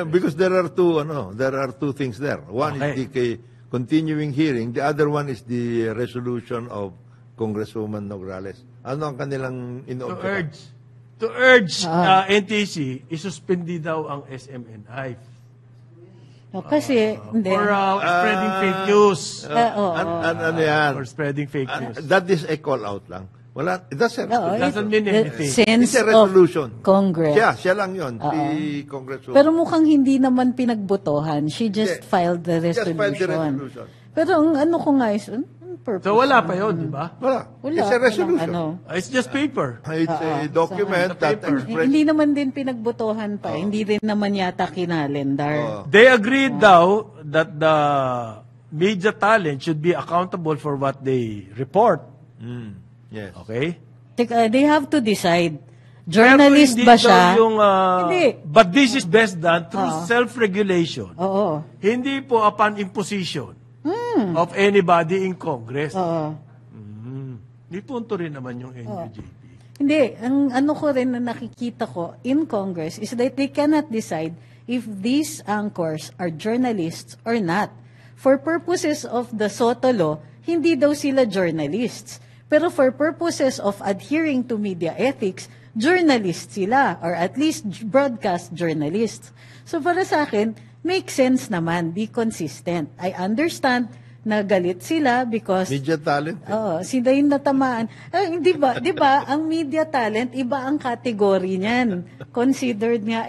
Because there are two things there. One is the continuing hearing. The other one is the resolution of Congresswoman Nograles. Ano ang kanilang in-object? To urge NTC, isuspindi daw ang SMNI. Kasi, hindi. For spreading fake news. Ano yan? For spreading fake news. That is a call-out lang. Wala, it doesn't mean anything. Sense it's a resolution. of Congress. Siya lang yun. The Congresswoman. Pero mukhang hindi naman pinagbotohan. She just filed the resolution. Just filed the resolution. Pero ang ano ko nga is, purpose? So wala pa yun, di ba? Wala. It's a resolution. It's just paper. It's a document that expresses... Hindi naman din pinagbotohan pa. Hindi rin naman yata kinalendar. They agreed daw that the media talent should be accountable for what they report. Yes. Okay? They have to decide. Journalist ba siya? Hindi. But this is best done through self-regulation. Oo. Hindi po upon imposition of anybody in Congress. Hindi punto rin naman yung NUJP. Hindi. Ang ano ko rin na nakikita ko in Congress is that they cannot decide if these anchors are journalists or not. For purposes of the SOTO law, hindi daw sila journalists. Pero for purposes of adhering to media ethics, journalists sila, or at least broadcast journalists. So para sa akin, make sense naman, be consistent. I understand na galit sila because... Media talent. Sila yung natamaan. Di ba, ang media talent, iba ang kategory niyan. Considered nga,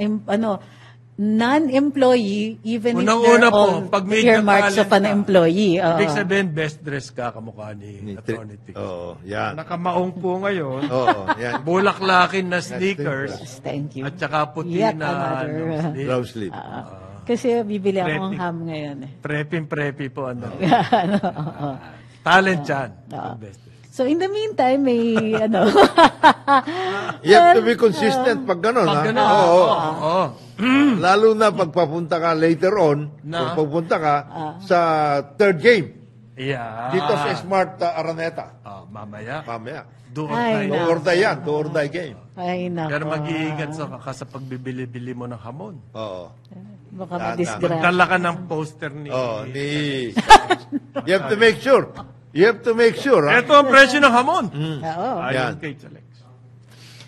non-employee, even if they're all earmarks of an employee. Ibig sabihin, best dress ka kamukha ni Atty. Tic. Yan. Nakamaong po ngayon. Yan. Bulaklakin na sneakers. Thank you. At saka puti na long sleeve. Kasi bibili ako ng ham ngayon. Preppy po. Talent yan. Best dress. So in the meantime, may You have to be consistent pag gano'n. Lalo na pagpapunta ka later on, pagpapunta ka sa third game. Yeah. Dito sa Smart Araneta. Mamaya. Do or die yan. Do or die game. Ay, nako. Pero mag-iingat sa pagbibili-bili mo ng hamon. Baka madisgrasya. Magdala ka ng poster ni... You have to make sure. Ito ang presyo ng hamon. Ayon kay Alex.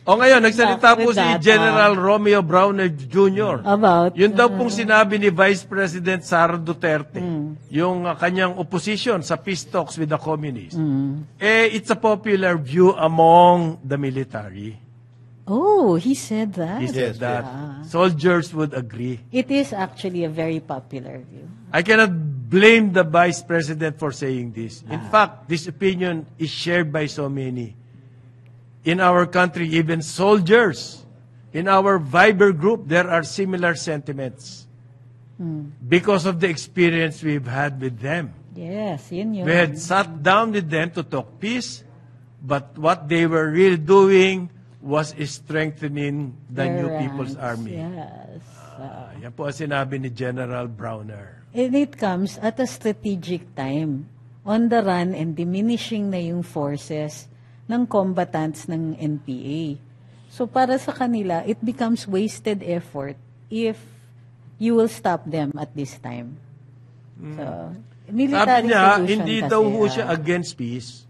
Ngayon, nagsalita po si General Romeo Browner Jr. About? Yun daw pong sinabi ni Vice President Sara Duterte, yung kanyang opposition sa peace talks with the communists. It's a popular view among the military. Oh, he said that? He said that. Soldiers would agree. It is actually a very popular view. I cannot blame the Vice President for saying this. In fact, this opinion is shared by so many. In our country, even soldiers, in our Viber group, there are similar sentiments because of the experience we've had with them. Yes, yun. We had sat down with them to talk peace, but what they were really doing was strengthening the new People's Army. Yes. Yan po ang sinabi ni General Browner. And it comes at a strategic time. On the run and diminishing na yung forces ng combatants ng NPA. So para sa kanila, it becomes wasted effort if you will stop them at this time. So, military Sabi niya, solution hindi kasi, daw ho siya against peace.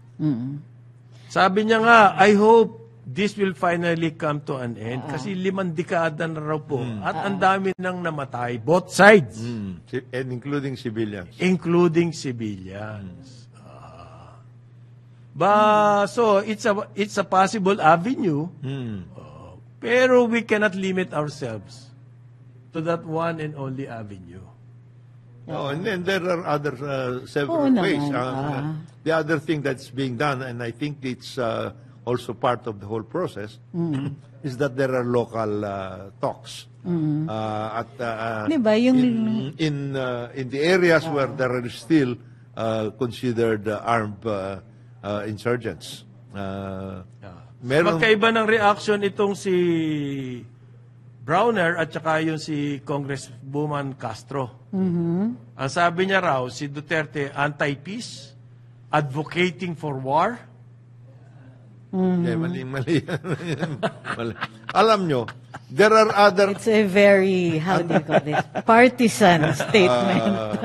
Sabi niya nga, I hope this will finally come to an end kasi 5 dekada na raw po at ang dami nang namatay, both sides. And including civilians. Including civilians. So, it's a possible avenue, pero we cannot limit ourselves to that one and only avenue. Oh, and then there are other several Oo ways. naman, The other thing that's being done, and I think it's also part of the whole process, is that there are local talks. Diba, yung In the areas where there are still considered armed insurgents. Meron, Magkaiba ng reaction itong si Browner at saka yung si Congresswoman Castro. Ang sabi niya raw, si Duterte anti-peace, advocating for war. mali. Mali. Alam nyo, there are other... it's a very, how do you call this, partisan statement.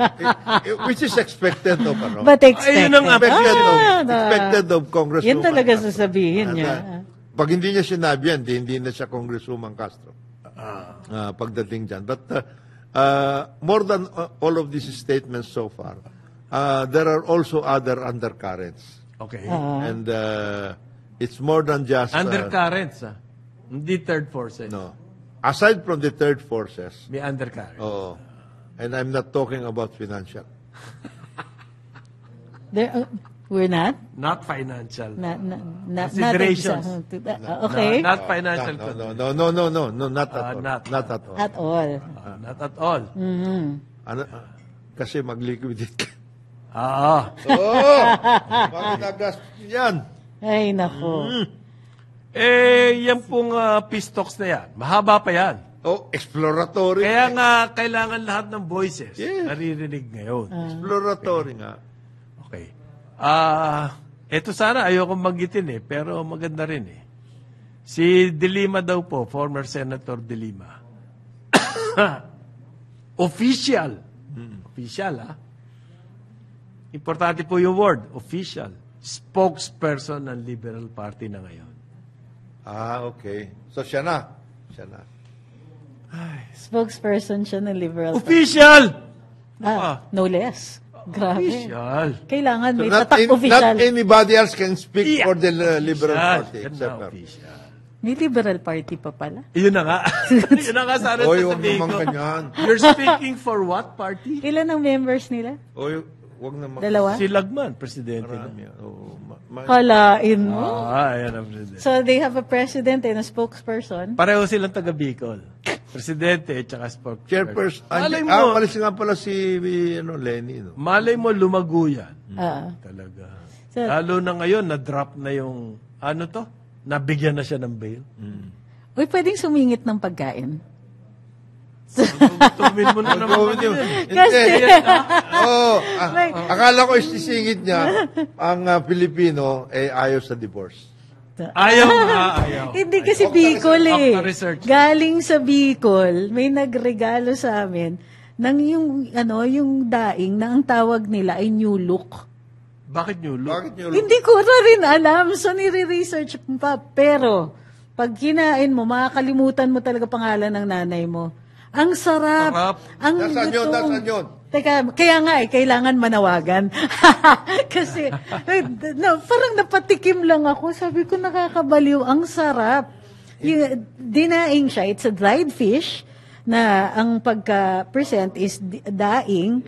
Which is expected of, ano? But expected. Ayun ang Expected of Congresswoman Yan talaga Castro. sasabihin niya. Pag hindi niya sinabi yan, hindi na siya Congresswoman Castro. Pagdating dyan. But more than all of these statements so far, there are also other undercurrents. Okay. And it's more than just... Undercurrents, hindi third forces. no. Aside from the third forces, May undercurrents. and I'm not talking about financial. We're not? Not financial. Not Considerations. okay. Not financial. No, not at all. Not. Not at all. At all. Not at all. Ano, kasi mag-liquidate ka. Bakit nagas yan? Ay, nako. Yan pong peace talks na yan. Mahaba pa yan. Exploratory. Kaya nga, kailangan lahat ng voices naririnig ngayon. Exploratory nga. Okay. Ito sana, ayoko magitin pero maganda rin Si De Lima daw po, former Senator De Lima. Official. Official, Importante po yung word, official. Spokesperson ng Liberal Party na ngayon. Okay. So, siya na. Spokesperson siya ng Liberal Party. Official! No less. Grabe. Official. Kailangan may Not tatak official. Not anybody else can speak for the Liberal Party. Yan Except na, her. official. May Liberal Party pa pala. Yun na nga. Yun na nga sana Oy, wag sasabihin naman ko. ganyan. You're speaking for what party? Ilan ang members nila? Oy, wag naman. Dalawa? Si Lagman, presidente na. Marami. Kalain mo. Ayan ang presidente. So they have a president and a spokesperson. Pareho silang taga Bicol. Presidente at saka spokesperson. Chairperson. Malay mo, Malis nga pala si Lenny. No? malay mo lumago yan. Talaga. So, Lalo na ngayon, na-drop na yung, nabigyan na siya ng bail. uy, pwedeng sumingit ng pagkain. Tumin mo na naman. Kasi, Akala ko isisingit niya ang Pilipino ayaw sa divorce. Ayaw. hindi kasi Bicol Off the research. Galing sa Bicol, may nagregalo sa amin ng yung daing na ang tawag nila ay new look. Bakit nyo? Hindi ko rin alam. So, nire-research pa. Pero, pag kinain mo, makakalimutan mo talaga pangalan ng nanay mo. Ang sarap. Ang Nasaan yun? Teka, kaya nga kailangan manawagan. Kasi, parang napatikim lang ako. Sabi ko, nakakabaliw. Ang sarap. Dinaing siya. It's a dried fish na ang pagka-present is daing.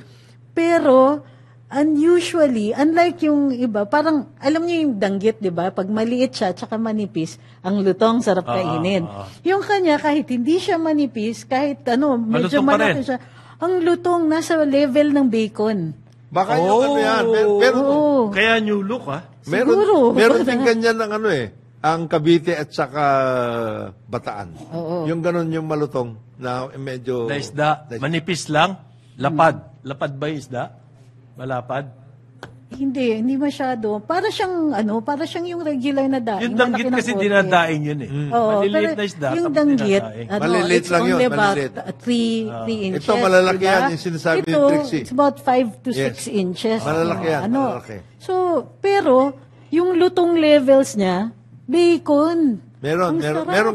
Pero, unusually, unlike yung iba, parang, alam niyo yung danggit, di ba? Pag maliit siya, tsaka manipis, ang lutong, sarap kainin. Yung kanya, kahit hindi siya manipis, kahit medyo malaki siya, ang lutong, nasa level ng bacon. Baka yung yan. Pero, kaya new look, Siguro. Meron din ganyan ng ang Cavite at saka Bataan. Yung ganon yung malutong na medyo... Na isda, manipis lang, lapad. Lapad ba yung isda? Malapad? hindi masyado. Para siyang yung regular na daing. Yung danggit malaki ng kasi konti. dinadaing yun eh. Oo, Maliliit pero na isda. yung tapos danggit, dinadaing. Maliliit it's lang yun, only about maliliit. 3 inches. Ito, malalaki diba? yan, yung sinasabi ni Ito, Trixie. it's about 5 to 6 Yes. inches. Malalaki yan, malalaki. So, pero, yung lutong levels niya, bacon. Meron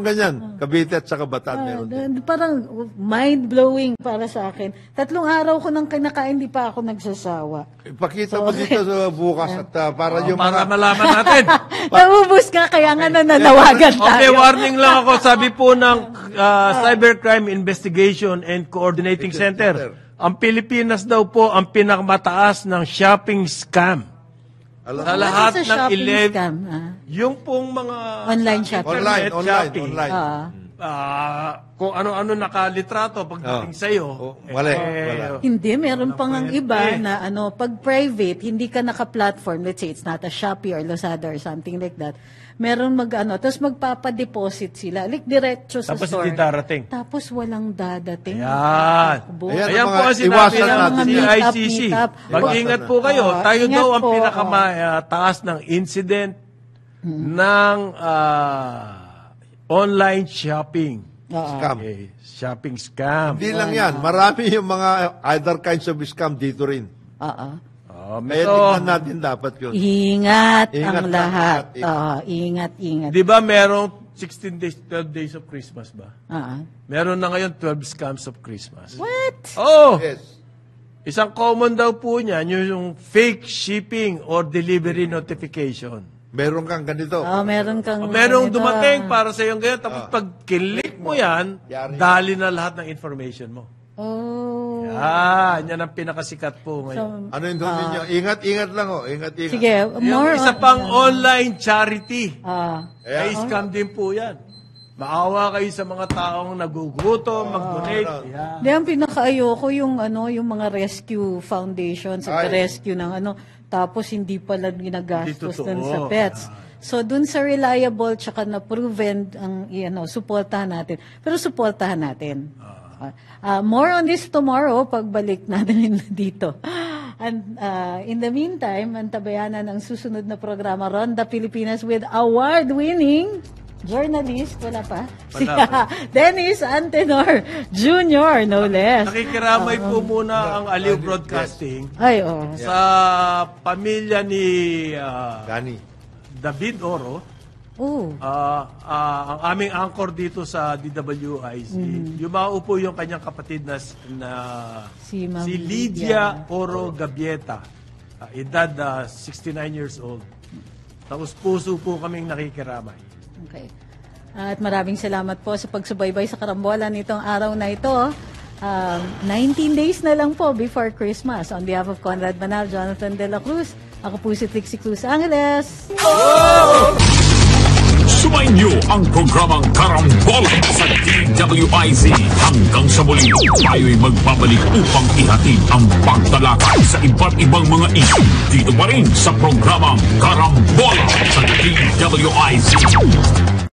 ganyan. Cavite at saka Bataan, meron din. Parang mind-blowing para sa akin. 3 araw ko nang kinakain, di pa ako nagsasawa. Ipakita mo dito sa bukas at para yung Para mga... malaman natin. Naubos ka, kaya nga nananawagan tayo. Okay, warning lang ako. Sabi po ng Cybercrime Investigation and Coordinating Center, ang Pilipinas daw po ang pinakamataas ng shopping scam. Sa lahat Sa ng shopping 11, scam, yung pong mga Online sa shopping. internet Online. shopping, Ah. kung ano-ano nakalitrato pagdating sa'yo. Wala. Wala. Hindi, meron pang ang iba na pag private, hindi ka naka-platform, let's say it's not a Shopee or Lazada or something like that, meron tapos magpapadeposit sila, like diretso sa Tapos store. hindi darating. Tapos walang dadating. Ayan. Takbo. Ayan. Ayan po ang sinabi Iwasan ng natin yan. CICC. Meet-up. Mag-ingat po kayo. Tayo Ingat daw ang po. pinakamataas ng incident ng online shopping. Scam. Okay. Shopping scam. Hindi lang yan. Marami yung mga other kinds of scam dito rin. Oo. Kaya tignan natin dapat yun. Ingat Ingat ang lang lahat. lahat. Ingat. Di ba merong 16 days, 12 days of Christmas ba? Meron na ngayon 12 scams of Christmas. What? Oh! Yes. Isang common daw po niyan, yung fake shipping or delivery notification. Meron kang ganito. Meron kang... Merong ganito. dumating para sa yung ganyan, tapos pag kilik mo yan, dali na lahat ng information mo. Oh. Yan ang pinakasikat po ngayon. Ano yung doon ninyo? Ingat lang Ingat. Sige, Yung more isa on... pang online charity. Ayan. Ay scam din po yan. Maawa kayo sa mga taong nagugutom, mag-donate. Yan. Di, ang pinakaayoko yung mga rescue foundation sa rescue ng tapos hindi pala ginagastos Hindi dun totoo. sa pets. So dun sa reliable tsaka na proven ang suportahan natin. Pero suportahan natin. More on this tomorrow pagbalik natin dito. And in the meantime, antabayanan ang susunod na programa Ronda Pilipinas with award-winning journalist, wala pa? Si Dennis Antenor Jr., no less. Nakikiramay po muna ang Aliw Broadcasting Ay, oo. sa pamilya ni Gani. David Oro. Ang aming anchor dito sa DWIC. Yumao po yung kanyang kapatid na Si Ma'am si Lydia Oro Gabieta. Edad 69 years old. Tapos puso po kaming nakikiramay. Okay. At maraming salamat po sa pagsubaybay sa karambola nitong araw na ito. 19 days na lang po before Christmas. On behalf of Conrad Banal, Jonathan De La Cruz, ako po si Trixie Cruz Angeles. Sumainyo ang programang Karambola sa DWIZ. Hanggang sa muli, tayo'y magbabalik upang ihatid ang pagtalakay sa iba't ibang mga issue. Dito pa rin sa programang Karambola sa DWIZ.